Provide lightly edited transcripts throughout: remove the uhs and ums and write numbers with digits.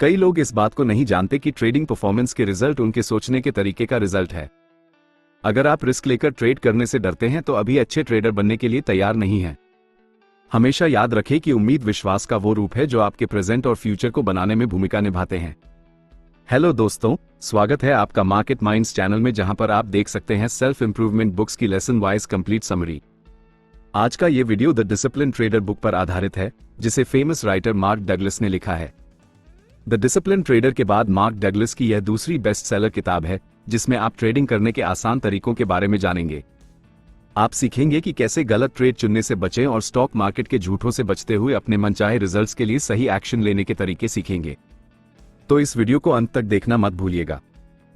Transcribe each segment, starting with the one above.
कई लोग इस बात को नहीं जानते कि ट्रेडिंग परफॉर्मेंस के रिजल्ट उनके सोचने के तरीके का रिजल्ट है। अगर आप रिस्क लेकर ट्रेड करने से डरते हैं तो अभी अच्छे ट्रेडर बनने के लिए तैयार नहीं हैं। हमेशा याद रखें कि उम्मीद विश्वास का वो रूप है जो आपके प्रेजेंट और फ्यूचर को बनाने में भूमिका निभाते हैं। हेलो दोस्तों, स्वागत है आपका मार्केट माइंड्स चैनल में, जहां पर आप देख सकते हैं सेल्फ इंप्रूवमेंट बुक्स की लेसन वाइज कंप्लीट समरी। आज का ये video the discipline trader book पर आधारित है, जिसे फेमस राइटर मार्क डगलस ने लिखा है। द डिसिप्लिन ट्रेडर के बाद मार्क डगलस की यह दूसरी बेस्ट सेलर किताब है, जिसमें आप ट्रेडिंग करने के आसान तरीकों के बारे में जानेंगे। आप सीखेंगे कि कैसे गलत ट्रेड चुनने से बचें और स्टॉक मार्केट के झूठों से बचते हुए अपने मनचाहे रिजल्ट्स के लिए सही एक्शन लेने के तरीके सीखेंगे। तो इस वीडियो को अंत तक देखना मत भूलिएगा।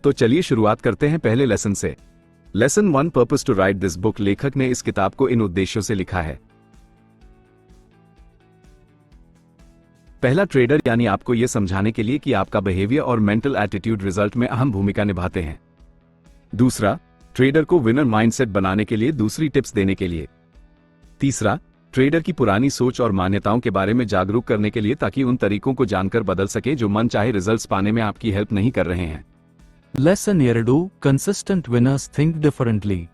तो चलिए शुरुआत करते हैं पहले लेसन से। Lesson 1, purpose to write this book. लेखक ने इस किताब को इन उद्देश्यों से लिखा है। पहला, ट्रेडर यानी आपको यह समझाने के लिए कि आपका बिहेवियर और मेंटल एटीट्यूड रिजल्ट में अहम भूमिका निभाते हैं। दूसरा, ट्रेडर को विनर माइंडसेट बनाने के लिए दूसरी टिप्स देने के लिए। तीसरा, ट्रेडर की पुरानी सोच और मान्यताओं के बारे में जागरूक करने के लिए, ताकि उन तरीकों को जानकर बदल सके जो मन चाहे रिजल्ट्स पाने में आपकी हेल्प नहीं कर रहे हैं। Lesson 2, consistent winners think differently.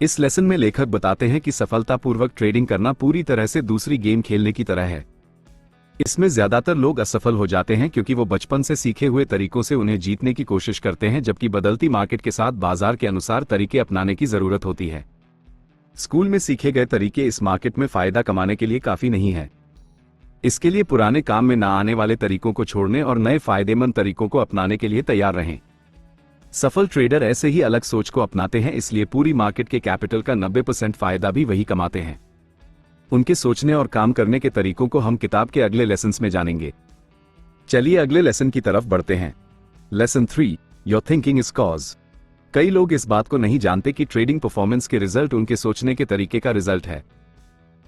इस लेसन में लेखक बताते हैं कि सफलतापूर्वक ट्रेडिंग करना पूरी तरह से दूसरी गेम खेलने की तरह है। इसमें ज्यादातर लोग असफल हो जाते हैं क्योंकि वो बचपन से सीखे हुए तरीकों से उन्हें जीतने की कोशिश करते हैं, जबकि बदलती मार्केट के साथ बाजार के अनुसार तरीके अपनाने की जरूरत होती है। स्कूल में सीखे गए तरीके इस मार्केट में फायदा कमाने के लिए काफी नहीं है। इसके लिए पुराने काम में ना आने वाले तरीकों को छोड़ने और नए फायदेमंद तरीकों को अपनाने के लिए तैयार रहें। सफल ट्रेडर ऐसे ही अलग सोच को अपनाते हैं, इसलिए पूरी मार्केट के कैपिटल का 90% फायदा भी वही कमाते हैं। उनके सोचने और काम करने के तरीकों को हम किताब के अगले लेसन्स में जानेंगे। चलिए अगले लेसन की तरफ बढ़ते हैं। Lesson 3, your thinking is cause. कई लोग इस बात को नहीं जानते कि ट्रेडिंग परफॉर्मेंस के रिजल्ट उनके सोचने के तरीके का रिजल्ट है।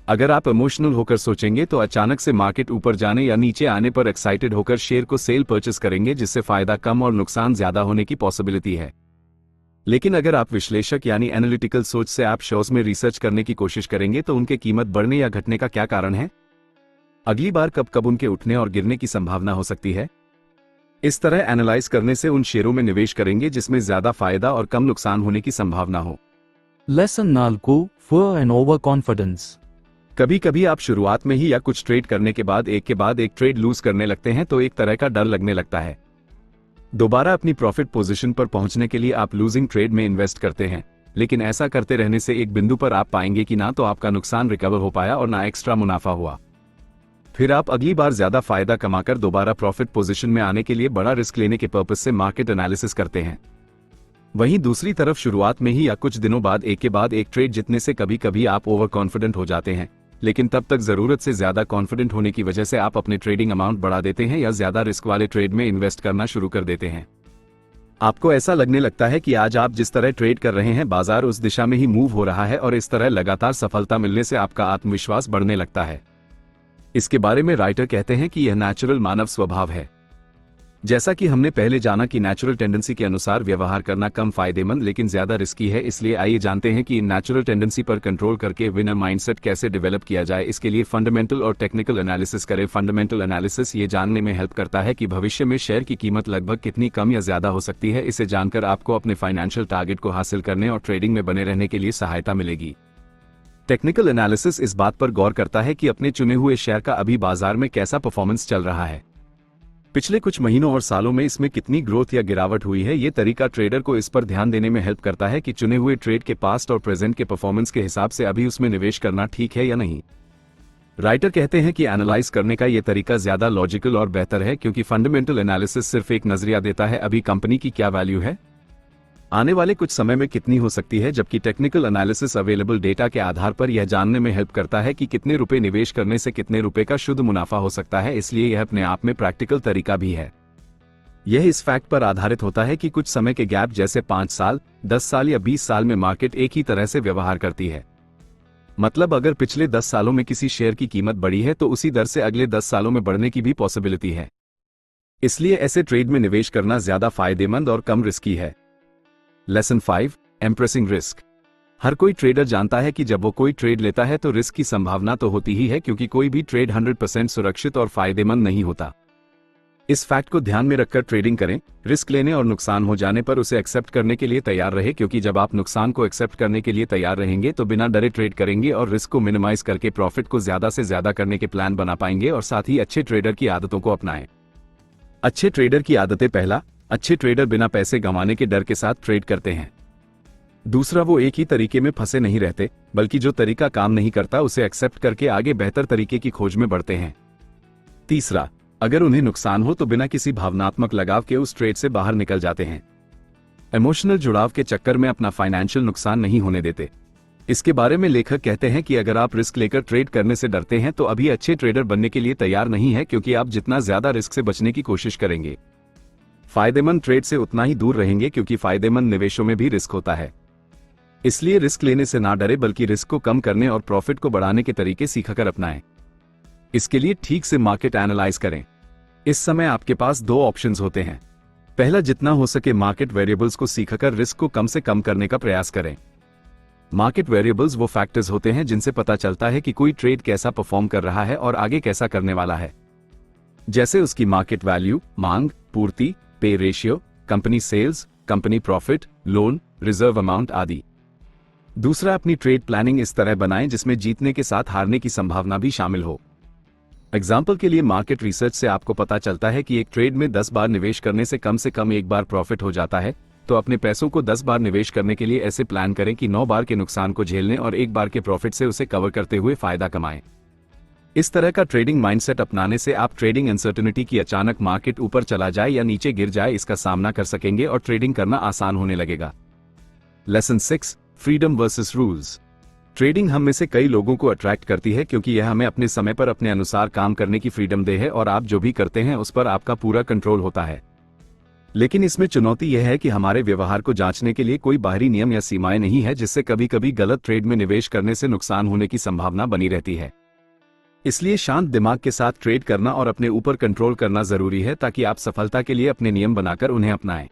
अगर आप इमोशनल होकर सोचेंगे तो अचानक से मार्केट ऊपर जाने या नीचे आने पर एक्साइटेड होकर शेयर को सेल परचेस करेंगे, जिससे फायदा कम और नुकसान ज्यादा होने की पॉसिबिलिटी है। लेकिन अगर आप विश्लेषक यानी एनालिटिकल सोच से आप शेयर्स में रिसर्च करने की कोशिश करेंगे तो उनके कीमत बढ़ने या घटने का क्या कारण है, अगली बार कब कब उनके उठने और गिरने की संभावना हो सकती है। इस तरह एनालाइज करने से उन शेयरों में निवेश करेंगे जिसमें ज्यादा फायदा और कम नुकसान होने की संभावना हो। Lesson 4, fear and over confidence. कभी कभी आप शुरुआत में ही या कुछ ट्रेड करने के बाद एक ट्रेड लूज करने लगते हैं तो एक तरह का डर लगने लगता है। दोबारा अपनी प्रॉफिट पोजीशन पर पहुंचने के लिए आप लूजिंग ट्रेड में इन्वेस्ट करते हैं, लेकिन ऐसा करते रहने से एक बिंदु पर आप पाएंगे कि ना तो आपका नुकसान रिकवर हो पाया और ना एक्स्ट्रा मुनाफा हुआ। फिर आप अगली बार ज्यादा फायदा कमाकर दोबारा प्रॉफिट पोजीशन में आने के लिए बड़ा रिस्क लेने के पर्पस से मार्केट एनालिसिस करते हैं। वहीं दूसरी तरफ शुरुआत में ही या कुछ दिनों बाद एक ट्रेड जीतने से कभी कभी आप ओवर कॉन्फिडेंट हो जाते हैं, लेकिन तब तक जरूरत से ज्यादा कॉन्फिडेंट होने की वजह से आप अपने ट्रेडिंग अमाउंट बढ़ा देते हैं या ज्यादा रिस्क वाले ट्रेड में इन्वेस्ट करना शुरू कर देते हैं। आपको ऐसा लगने लगता है कि आज आप जिस तरह ट्रेड कर रहे हैं बाजार उस दिशा में ही मूव हो रहा है, और इस तरह लगातार सफलता मिलने से आपका आत्मविश्वास बढ़ने लगता है। इसके बारे में राइटर कहते हैं कि यह नेचुरल मानव स्वभाव है। जैसा कि हमने पहले जाना कि नेचुरल टेंडेंसी के अनुसार व्यवहार करना कम फायदेमंद लेकिन ज्यादा रिस्की है। इसलिए आइए जानते हैं कि इन नेचुरल टेंडेंसी पर कंट्रोल करके विनर माइंडसेट कैसे डेवलप किया जाए। इसके लिए फंडामेंटल और टेक्निकल एनालिसिस करें। फंडामेंटल एनालिसिस ये जानने में हेल्प करता है कि भविष्य में शेयर की कीमत लगभग कितनी कम या ज्यादा हो सकती है। इसे जानकर आपको अपने फाइनेंशियल टारगेट को हासिल करने और ट्रेडिंग में बने रहने के लिए सहायता मिलेगी। टेक्निकल एनालिसिस इस बात पर गौर करता है कि अपने चुने हुए शेयर का अभी बाजार में कैसा परफॉर्मेंस चल रहा है, पिछले कुछ महीनों और सालों में इसमें कितनी ग्रोथ या गिरावट हुई है। ये तरीका ट्रेडर को इस पर ध्यान देने में हेल्प करता है कि चुने हुए ट्रेड के पास्ट और प्रेजेंट के परफॉर्मेंस के हिसाब से अभी उसमें निवेश करना ठीक है या नहीं। राइटर कहते हैं कि एनालाइज करने का ये तरीका ज्यादा लॉजिकल और बेहतर है, क्योंकि फंडामेंटल एनालिसिस सिर्फ एक नजरिया देता है अभी कंपनी की क्या वैल्यू है, आने वाले कुछ समय में कितनी हो सकती है, जबकि टेक्निकल एनालिसिस अवेलेबल डेटा के आधार पर यह जानने में हेल्प करता है कि कितने रुपए निवेश करने से कितने रुपए का शुद्ध मुनाफा हो सकता है। इसलिए यह अपने आप में प्रैक्टिकल तरीका भी है। यह इस फैक्ट पर आधारित होता है कि कुछ समय के गैप जैसे 5 साल, 10 साल या 20 साल में मार्केट एक ही तरह से व्यवहार करती है। मतलब अगर पिछले 10 सालों में किसी शेयर की कीमत बढ़ी है तो उसी दर से अगले 10 सालों में बढ़ने की भी पॉसिबिलिटी है। इसलिए ऐसे ट्रेड में निवेश करना ज्यादा फायदेमंद और कम रिस्की है। Lesson 5, embracing risk. हर कोई ट्रेडर जानता है कि जब वो कोई ट्रेड लेता है तो रिस्क की संभावना तो होती ही है, क्योंकि कोई भी ट्रेड 100% सुरक्षित और फायदेमंद नहीं होता। इस फैक्ट को ध्यान में रखकर ट्रेडिंग करें। रिस्क लेने और नुकसान हो जाने पर उसे एक्सेप्ट करने के लिए तैयार रहे, क्योंकि जब आप नुकसान को एक्सेप्ट करने के लिए तैयार रहेंगे तो बिना डरे ट्रेड करेंगे और रिस्क को मिनिमाइज करके प्रॉफिट को ज्यादा से ज्यादा करने के प्लान बना पाएंगे और साथ ही अच्छे ट्रेडर की आदतों को अपनाएं। अच्छे ट्रेडर की आदतें। पहला, अच्छे ट्रेडर बिना पैसे गंवाने के डर के साथ ट्रेड करते हैं। दूसरा, वो एक ही तरीके में फंसे नहीं रहते, बल्कि जो तरीका काम नहीं करता उसे एक्सेप्ट करके आगे बेहतर तरीके की खोज में बढ़ते हैं। तीसरा, अगर उन्हें नुकसान हो तो बिना किसी भावनात्मक लगाव के उस ट्रेड से बाहर निकल जाते हैं। इमोशनल जुड़ाव के चक्कर में अपना फाइनेंशियल नुकसान नहीं होने देते। इसके बारे में लेखक कहते हैं कि अगर आप रिस्क लेकर ट्रेड करने से डरते हैं तो अभी अच्छे ट्रेडर बनने के लिए तैयार नहीं है, क्योंकि आप जितना ज्यादा रिस्क से बचने की कोशिश करेंगे, फायदेमंद ट्रेड से उतना ही दूर रहेंगे, क्योंकि फायदेमंद निवेशों में भी रिस्क होता है। इसलिए रिस्क लेने से ना डरे, बल्कि रिस्क को कम करने और प्रॉफिट को बढ़ाने के तरीके सीखकर अपनाएं। इसके लिए ठीक से मार्केट एनालाइज करें। इस समय आपके पास दो ऑप्शंस होते हैं। पहला, जितना हो सके मार्केट वेरिएबल्स को सीखकर रिस्क को कम से कम करने का प्रयास करें। मार्केट वेरिएबल्स वो फैक्टर्स होते हैं जिनसे पता चलता है कि कोई ट्रेड कैसा परफॉर्म कर रहा है और आगे कैसा करने वाला है, जैसे उसकी मार्केट वैल्यू, मांग, पूर्ति, PE ratio, company sales, company profit, loan, reserve amount आदि। दूसरा, अपनी ट्रेड प्लानिंग इस तरह बनाएं जिसमें जीतने के साथ हारने की संभावना भी शामिल हो। एग्जाम्पल के लिए, मार्केट रिसर्च से आपको पता चलता है कि एक ट्रेड में 10 बार निवेश करने से कम एक बार प्रॉफिट हो जाता है, तो अपने पैसों को 10 बार निवेश करने के लिए ऐसे प्लान करें कि 9 बार के नुकसान को झेलने और एक बार के प्रॉफिट से उसे कवर करते हुए फायदा कमाएं। इस तरह का ट्रेडिंग माइंडसेट अपनाने से आप ट्रेडिंग अनसर्टेनिटी की अचानक मार्केट ऊपर चला जाए या नीचे गिर जाए इसका सामना कर सकेंगे और ट्रेडिंग करना आसान होने लगेगा। Lesson 6, freedom versus rules. Trading हम में से कई लोगों को अट्रैक्ट करती है, क्योंकि यह हमें अपने समय पर अपने अनुसार काम करने की फ्रीडम दे है और आप जो भी करते हैं उस पर आपका पूरा कंट्रोल होता है। लेकिन इसमें चुनौती यह है कि हमारे व्यवहार को जांचने के लिए कोई बाहरी नियम या सीमाएं नहीं है, जिससे कभी कभी गलत ट्रेड में निवेश करने से नुकसान होने की संभावना बनी रहती है। इसलिए शांत दिमाग के साथ ट्रेड करना और अपने ऊपर कंट्रोल करना जरूरी है, ताकि आप सफलता के लिए अपने नियम बनाकर उन्हें अपनाएं।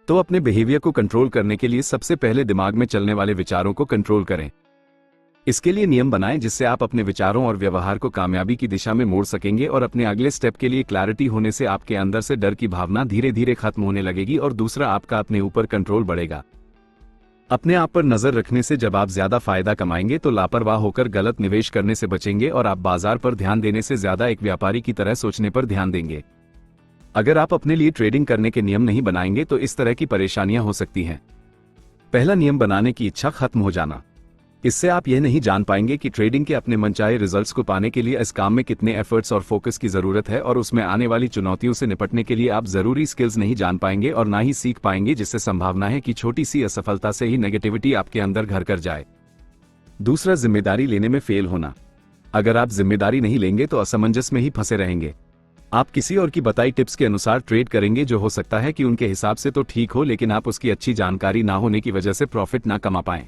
तो अपने बिहेवियर को कंट्रोल करने के लिए सबसे पहले दिमाग में चलने वाले विचारों को कंट्रोल करें। इसके लिए नियम बनाएं जिससे आप अपने विचारों और व्यवहार को कामयाबी की दिशा में मोड़ सकेंगे और अपने अगले स्टेप के लिए क्लैरिटी होने से आपके अंदर से डर की भावना धीरे धीरे खत्म होने लगेगी और दूसरा, आपका अपने ऊपर कंट्रोल बढ़ेगा। अपने आप पर नजर रखने से जब आप ज्यादा फायदा कमाएंगे तो लापरवाह होकर गलत निवेश करने से बचेंगे और आप बाजार पर ध्यान देने से ज्यादा एक व्यापारी की तरह सोचने पर ध्यान देंगे। अगर आप अपने लिए ट्रेडिंग करने के नियम नहीं बनाएंगे तो इस तरह की परेशानियां हो सकती हैं। पहला, नियम बनाने की इच्छा खत्म हो जाना। इससे आप यह नहीं जान पाएंगे कि ट्रेडिंग के अपने मनचाहे रिजल्ट्स को पाने के लिए इस काम में कितने एफर्ट्स और फोकस की जरूरत है, और उसमें आने वाली चुनौतियों से निपटने के लिए आप जरूरी स्किल्स नहीं जान पाएंगे और ना ही सीख पाएंगे, जिससे संभावना है कि छोटी सी असफलता से ही नेगेटिविटी आपके अंदर घर कर जाए। दूसरा, जिम्मेदारी लेने में फेल होना। अगर आप जिम्मेदारी नहीं लेंगे तो असमंजस में ही फंसे रहेंगे। आप किसी और की बताई टिप्स के अनुसार ट्रेड करेंगे, जो हो सकता है कि उनके हिसाब से तो ठीक हो, लेकिन आप उसकी अच्छी जानकारी ना होने की वजह से प्रॉफिट ना कमा पाएं।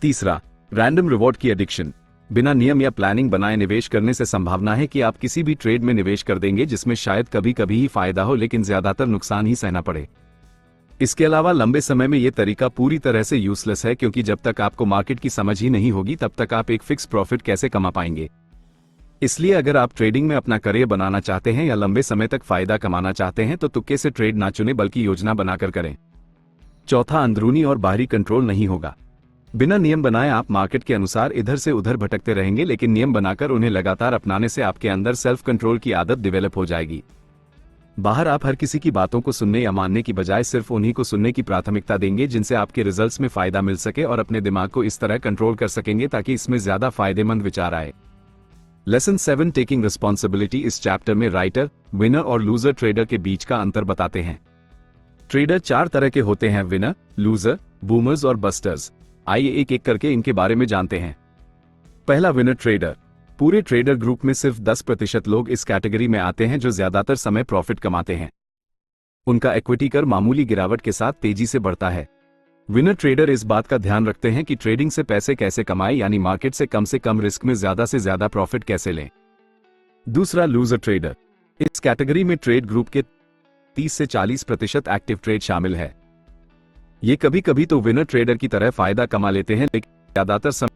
तीसरा, रैंडम रिवॉर्ड की एडिक्शन। बिना नियम या प्लानिंग बनाए निवेश करने से संभावना है कि आप किसी भी ट्रेड में निवेश कर देंगे जिसमें शायद कभी कभी ही फायदा हो, लेकिन ज्यादातर नुकसान ही सहना पड़े। इसके अलावा लंबे समय में यह तरीका पूरी तरह से यूजलेस है, क्योंकि जब तक आपको मार्केट की समझ ही नहीं होगी तब तक आप एक फिक्स प्रॉफिट कैसे कमा पाएंगे। इसलिए अगर आप ट्रेडिंग में अपना करियर बनाना चाहते हैं या लंबे समय तक फायदा कमाना चाहते हैं तो तुक्के से ट्रेड ना चुनें, बल्कि योजना बनाकर करें। चौथा, अंदरूनी और बाहरी कंट्रोल नहीं होगा। बिना नियम बनाए आप मार्केट के अनुसार इधर से उधर भटकते रहेंगे, लेकिन नियम बनाकर उन्हें लगातार अपनाने से आपके अंदर सेल्फ कंट्रोल की आदत डेवलप हो जाएगी। बाहर आप हर किसी की बातों को सुनने या मानने की बजाय सिर्फ उन्हीं को सुनने की प्राथमिकता देंगे जिनसे आपके रिजल्ट्स में फायदा मिल सके, और अपने दिमाग को इस तरह कंट्रोल कर सकेंगे ताकि इसमें ज्यादा फायदेमंद विचार आए। Lesson 7, taking responsibility. इस चैप्टर में राइटर, विनर और लूजर ट्रेडर के बीच का अंतर बताते हैं। ट्रेडर 4 तरह के होते हैं: विनर, लूजर, बूमर्स और बस्टर्स। आइए एक एक करके इनके बारे में जानते हैं। पहला, विनर ट्रेडर। पूरे ट्रेडर ग्रुप में सिर्फ 10% लोग इस कैटेगरी में आते हैं जो ज्यादातर समय प्रॉफिट कमाते हैं। उनका इक्विटी कर मामूली गिरावट के साथ तेजी से बढ़ता है। विनर ट्रेडर इस बात का ध्यान रखते हैं कि ट्रेडिंग से पैसे कैसे कमाएं, यानी मार्केट से कम रिस्क में ज्यादा से ज्यादा प्रॉफिट कैसे लें। दूसरा, लूजर ट्रेडर। इस कैटेगरी में ट्रेड ग्रुप के 30 से 40% एक्टिव ट्रेड शामिल है। ये कभी कभी तो विनर ट्रेडर की तरह फायदा कमा लेते हैं, लेकिन ज्यादातर समय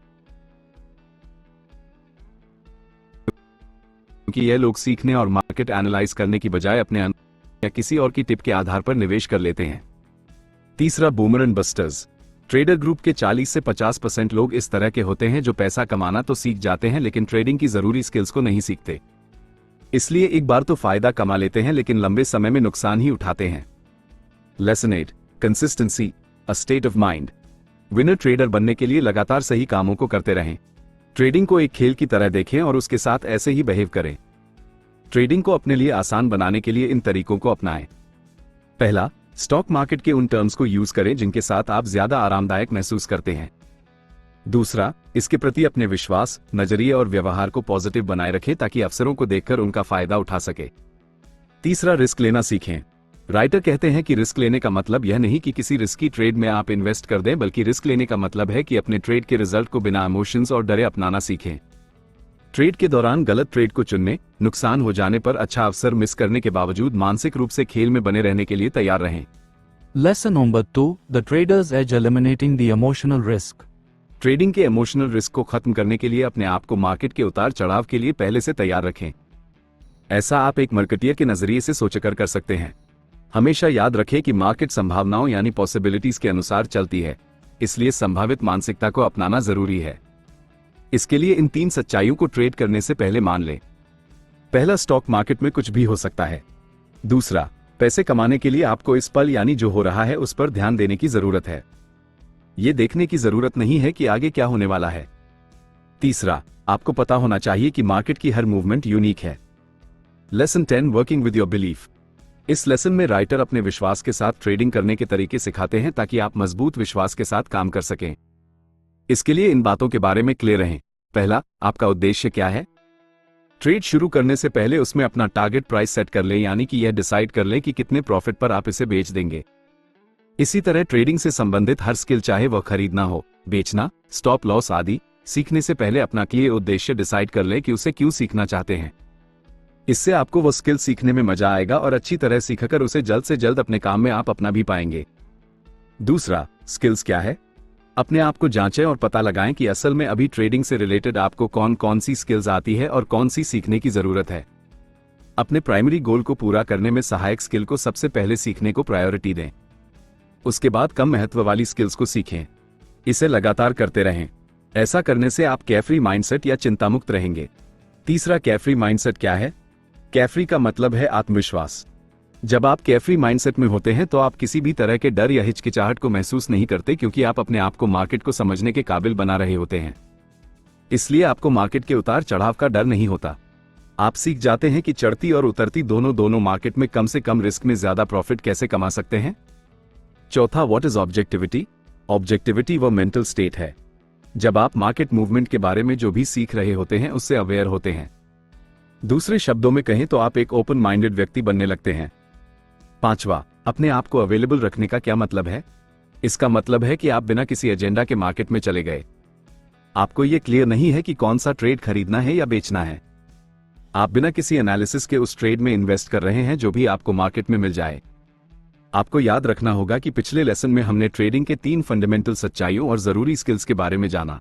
क्योंकि यह लोग सीखने और मार्केट एनालाइज करने की बजाय अपने या किसी और की टिप के आधार पर निवेश कर लेते हैं। तीसरा, boomer and busters. Trader group के 40 से 50% लोग इस तरह के होते हैं जो पैसा कमाना तो सीख जाते हैं लेकिन ट्रेडिंग की जरूरी स्किल्स को नहीं सीखते। इसलिए एक बार तो फायदा कमा लेते हैं लेकिन लंबे समय में नुकसान ही उठाते हैं। Lesson 8, consistency, a state of mind. Winner trader बनने के लिए लगातार सही कामों को करते रहें। ट्रेडिंग को एक खेल की तरह देखें और उसके साथ ऐसे ही बिहेव करें। ट्रेडिंग को अपने लिए आसान बनाने के लिए इन तरीकों को अपनाएं। पहला, स्टॉक मार्केट के उन टर्म्स को यूज करें जिनके साथ आप ज्यादा आरामदायक महसूस करते हैं। दूसरा, इसके प्रति अपने विश्वास, नजरिए और व्यवहार को पॉजिटिव बनाए रखें ताकि अवसरों को देखकर उनका फायदा उठा सके। तीसरा, रिस्क लेना सीखें। राइटर कहते हैं कि रिस्क लेने का मतलब यह नहीं कि किसी रिस्की ट्रेड में आप इन्वेस्ट कर दें, बल्कि रिस्क लेने का मतलब है कि अपने ट्रेड के रिजल्ट को बिना इमोशंस और डरे अपनाना सीखें। ट्रेड के दौरान गलत ट्रेड को चुनने, नुकसान हो जाने पर अच्छा अवसर मिस करने के बावजूद मानसिक रूप से खेल में बने रहने के लिए तैयार रहें। Lesson number 2, The Trader's Edge, Eliminating the Emotional Risk. Trading के इमोशनल रिस्क को खत्म करने के लिए अपने आप को मार्केट के उतार चढ़ाव के लिए पहले से तैयार रखें। ऐसा आप एक मार्केटियर के नजरिए से सोचकर कर सकते हैं। हमेशा याद रखें कि मार्केट संभावनाओं यानी पॉसिबिलिटीज के अनुसार चलती है, इसलिए संभावित मानसिकता को अपनाना जरूरी है। इसके लिए इन 3 सच्चाइयों को ट्रेड करने से पहले मान लें। पहला, स्टॉक मार्केट में कुछ भी हो सकता है। दूसरा, पैसे कमाने के लिए आपको इस पल यानी जो हो रहा है उस पर ध्यान देने की जरूरत है। ये देखने की जरूरत नहीं है कि आगे क्या होने वाला है। तीसरा, आपको पता होना चाहिए कि मार्केट की हर मूवमेंट यूनिक है। Lesson 10, working with your belief. इस लेसन में राइटर अपने विश्वास के साथ ट्रेडिंग करने के तरीके सिखाते हैं ताकि आप मजबूत विश्वास के साथ काम कर सकें। इसके लिए इन बातों के बारे में क्लियर रहें। पहला, आपका उद्देश्य क्या है। ट्रेड शुरू करने से पहले उसमें अपना टारगेट प्राइस सेट कर लें, यानी कि यह डिसाइड कर लें कि कितने प्रॉफिट पर आप इसे बेच देंगे। इसी तरह ट्रेडिंग से संबंधित हर स्किल, चाहे वह खरीदना हो, बेचना, स्टॉप लॉस आदि, सीखने से पहले अपना क्लियर उद्देश्य डिसाइड कर लें कि उसे क्यों सीखना चाहते हैं। इससे आपको वह स्किल सीखने में मजा आएगा और अच्छी तरह सीखकर उसे जल्द से जल्द अपने काम में आप अपना भी पाएंगे। दूसरा, स्किल्स क्या है। अपने आप को जांचें और पता लगाएं कि असल में अभी ट्रेडिंग से रिलेटेड आपको कौन कौन सी स्किल्स आती है और कौन सी सीखने की जरूरत है। अपने प्राइमरी गोल को पूरा करने में सहायक स्किल को सबसे पहले सीखने को प्रायोरिटी दें। उसके बाद कम महत्व वाली स्किल्स को सीखें। इसे लगातार करते रहें। ऐसा करने से आप कैफ्री माइंडसेट या चिंतामुक्त रहेंगे। तीसरा, कैफ्री माइंडसेट क्या है। कैफ्री का मतलब है आत्मविश्वास। जब आप कैफ्री माइंडसेट में होते हैं तो आप किसी भी तरह के डर या हिचकिचाहट को महसूस नहीं करते, क्योंकि आप अपने आप को मार्केट को समझने के काबिल बना रहे होते हैं। इसलिए आपको मार्केट के उतार चढ़ाव का डर नहीं होता। आप सीख जाते हैं कि चढ़ती और उतरती दोनों मार्केट में कम से कम रिस्क में ज्यादा प्रॉफिट कैसे कमा सकते हैं। चौथा, व्हाट इज ऑब्जेक्टिविटी। ऑब्जेक्टिविटी वह मेंटल स्टेट है जब आप मार्केट मूवमेंट के बारे में जो भी सीख रहे होते हैं उससे अवेयर होते हैं। दूसरे शब्दों में कहें तो आप एक ओपन माइंडेड व्यक्ति बनने लगते हैं। पांचवा, अपने आप को अवेलेबल रखने का क्या मतलब है। इसका मतलब है कि आप बिना किसी एजेंडा के मार्केट में चले गए। आपको यह क्लियर नहीं है कि कौन सा ट्रेड खरीदना है या बेचना है। आप बिना किसी एनालिसिस के उस ट्रेड में इन्वेस्ट कर रहे हैं जो भी आपको मार्केट में मिल जाए। आपको याद रखना होगा कि पिछले लेसन में हमने ट्रेडिंग के 3 फंडामेंटल सच्चाइयों और जरूरी स्किल्स के बारे में जाना।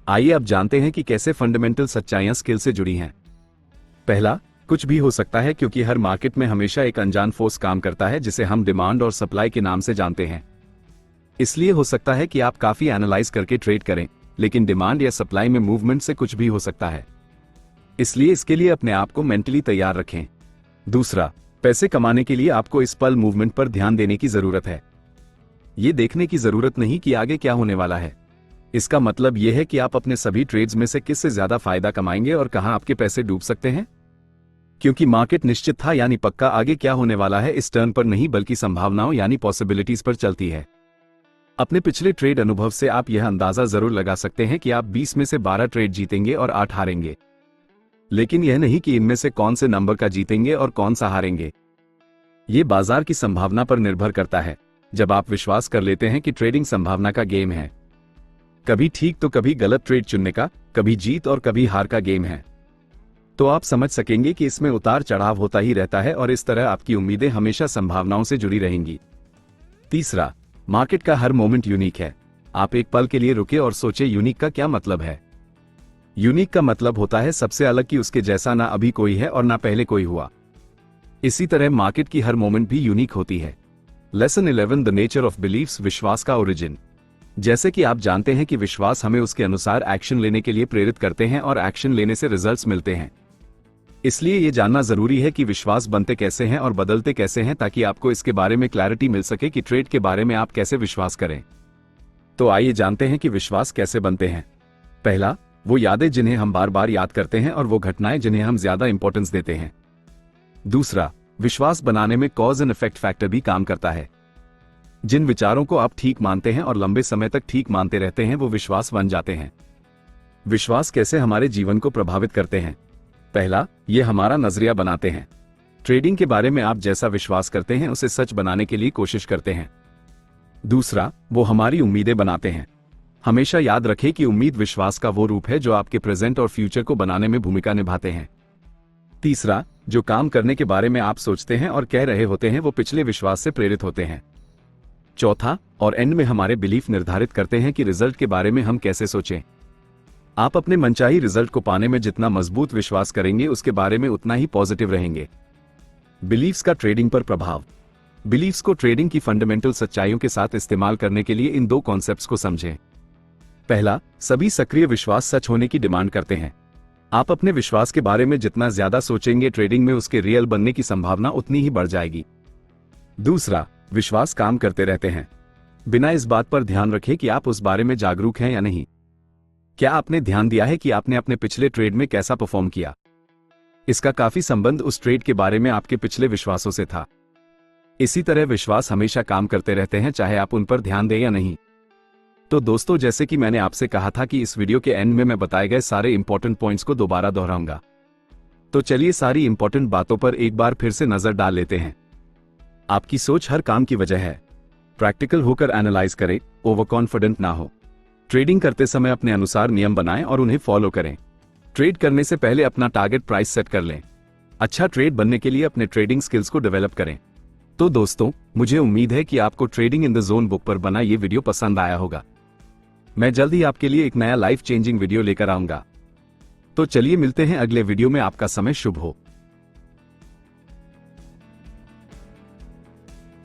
आइए अब जानते हैं कि कैसे फंडामेंटल सच्चाइयां स्किल से जुड़ी हैं। पहला, कुछ भी हो सकता है, क्योंकि हर मार्केट में हमेशा एक अनजान फोर्स काम करता है जिसे हम डिमांड और सप्लाई के नाम से जानते हैं। इसलिए हो सकता है कि आप काफी एनालाइज करके ट्रेड करें, लेकिन डिमांड या सप्लाई में मूवमेंट से कुछ भी हो सकता है। इसलिए इसके लिए अपने आप को मेंटली तैयार रखें। दूसरा, पैसे कमाने के लिए आपको इस पल मूवमेंट पर ध्यान देने की जरूरत है। ये देखने की जरूरत नहीं कि आगे क्या होने वाला है। इसका मतलब यह है कि आप अपने सभी ट्रेड्स में से किससे ज्यादा फायदा कमाएंगे और कहां आपके पैसे डूब सकते हैं। क्योंकि मार्केट निश्चित था यानी पक्का आगे क्या होने वाला है इस टर्न पर नहीं, बल्कि संभावनाओं यानी पॉसिबिलिटीज पर चलती है। अपने पिछले ट्रेड अनुभव से आप यह अंदाजा जरूर लगा सकते हैं कि आप 20 में से 12 ट्रेड जीतेंगे और 8 हारेंगे, लेकिन यह नहीं कि इनमें से कौन से नंबर का जीतेंगे और कौन सा हारेंगे। ये बाजार की संभावना पर निर्भर करता है। जब आप विश्वास कर लेते हैं कि ट्रेडिंग संभावना का गेम है, कभी ठीक तो कभी गलत ट्रेड चुनने का, कभी जीत और कभी हार का गेम है, तो आप समझ सकेंगे कि इसमें उतार चढ़ाव होता ही रहता है और इस तरह आपकी उम्मीदें हमेशा संभावनाओं से जुड़ी रहेंगी। तीसरा, मार्केट का हर मोमेंट यूनिक है। आप एक पल के लिए रुके और सोचे यूनिक का क्या मतलब है। यूनिक का मतलब होता है सबसे अलग, कि उसके जैसा ना अभी कोई है और ना पहले कोई हुआ। इसी तरह मार्केट की हर मोमेंट भी यूनिक होती है। Lesson 11, the nature of beliefs, विश्वास का ओरिजिन। जैसे कि आप जानते हैं कि विश्वास हमें उसके अनुसार एक्शन लेने के लिए प्रेरित करते हैं और एक्शन लेने से रिजल्ट्स मिलते हैं। इसलिए ये जानना जरूरी है कि विश्वास बनते कैसे हैं और बदलते कैसे हैं, ताकि आपको इसके बारे में क्लैरिटी मिल सके कि ट्रेड के बारे में आप कैसे विश्वास करें। तो आइए जानते हैं कि विश्वास कैसे बनते हैं। पहला, वो यादें जिन्हें हम बार बार याद करते हैं और वो घटनाएं जिन्हें हम ज्यादा इंपॉर्टेंस देते हैं। दूसरा, विश्वास बनाने में कॉज एंड इफेक्ट फैक्टर भी काम करता है। जिन विचारों को आप ठीक मानते हैं और लंबे समय तक ठीक मानते रहते हैं, वो विश्वास बन जाते हैं। विश्वास कैसे हमारे जीवन को प्रभावित करते हैं? पहला, ये हमारा नजरिया बनाते हैं। ट्रेडिंग के बारे में आप जैसा विश्वास करते हैं उसे सच बनाने के लिए कोशिश करते हैं। दूसरा, वो हमारी उम्मीदें बनाते हैं। हमेशा याद रखें कि उम्मीद विश्वास का वो रूप है जो आपके प्रेजेंट और फ्यूचर को बनाने में भूमिका निभाते हैं। तीसरा, जो काम करने के बारे में आप सोचते हैं और कह रहे होते हैं वो पिछले विश्वास से प्रेरित होते हैं। चौथा और एंड में हमारे बिलीफ निर्धारित करते हैं कि रिजल्ट के बारे में हम कैसे सोचें। आप अपने मनचाही रिजल्ट को पाने में जितना मजबूत विश्वास करेंगे उसके बारे में उतना ही पॉजिटिव रहेंगे। बिलीफ्स का ट्रेडिंग पर प्रभाव। बिलीफ्स को ट्रेडिंग की फंडामेंटल सच्चाइयों के साथ इस्तेमाल करने के लिए इन दो कॉन्सेप्ट्स को समझें। पहला, सभी सक्रिय विश्वास सच होने की डिमांड करते हैं। आप अपने विश्वास के बारे में जितना ज्यादा सोचेंगे, ट्रेडिंग में उसके रियल बनने की संभावना उतनी ही बढ़ जाएगी। दूसरा, विश्वास काम करते रहते हैं। बिना इस बात पर ध्यान रखे कि आप उस बारे में जागरूक हैं या नहीं। क्या आपने ध्यान दिया है कि आपने अपने पिछले ट्रेड में कैसा परफॉर्म किया? इसका काफी संबंध उस ट्रेड के बारे में आपके पिछले विश्वासों से था। इसी तरह विश्वास हमेशा काम करते रहते हैं, चाहे आप उन पर ध्यान दें या नहीं। तो दोस्तों, जैसे कि मैंने आपसे कहा था कि इस वीडियो के एंड में मैं बताए गए सारे इंपॉर्टेंट पॉइंट्स को दोबारा दोहराऊंगा। तो चलिए सारी इंपॉर्टेंट बातों पर एक बार फिर से नजर डाल लेते हैं। आपकी सोच हर काम की वजह है। प्रैक्टिकल होकर एनालाइज करें, ओवर कॉन्फिडेंट ना हो। ट्रेडिंग करते समय अपने अनुसार नियम बनाएं और उन्हें फॉलो करें। ट्रेड करने से पहले अपना टारगेट प्राइस सेट कर लें। अच्छा ट्रेड बनने के लिए अपने ट्रेडिंग स्किल्स को डेवलप करें। तो दोस्तों, मुझे उम्मीद है कि आपको trading in the zone book पर बना ये वीडियो पसंद आया होगा। मैं जल्द ही आपके लिए एक नया लाइफ चेंजिंग वीडियो लेकर आऊंगा। तो चलिए मिलते हैं अगले वीडियो में। आपका समय शुभ हो।